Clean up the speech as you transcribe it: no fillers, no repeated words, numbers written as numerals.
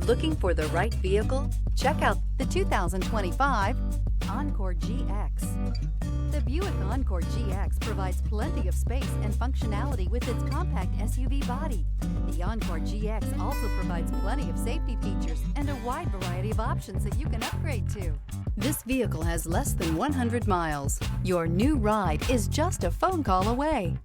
Looking for the right vehicle? Check out the 2025 Encore GX. The Buick Encore GX provides plenty of space and functionality with its compact SUV body. The Encore GX also provides plenty of safety features and a wide variety of options that you can upgrade to. This vehicle has less than 100 miles. Your new ride is just a phone call away.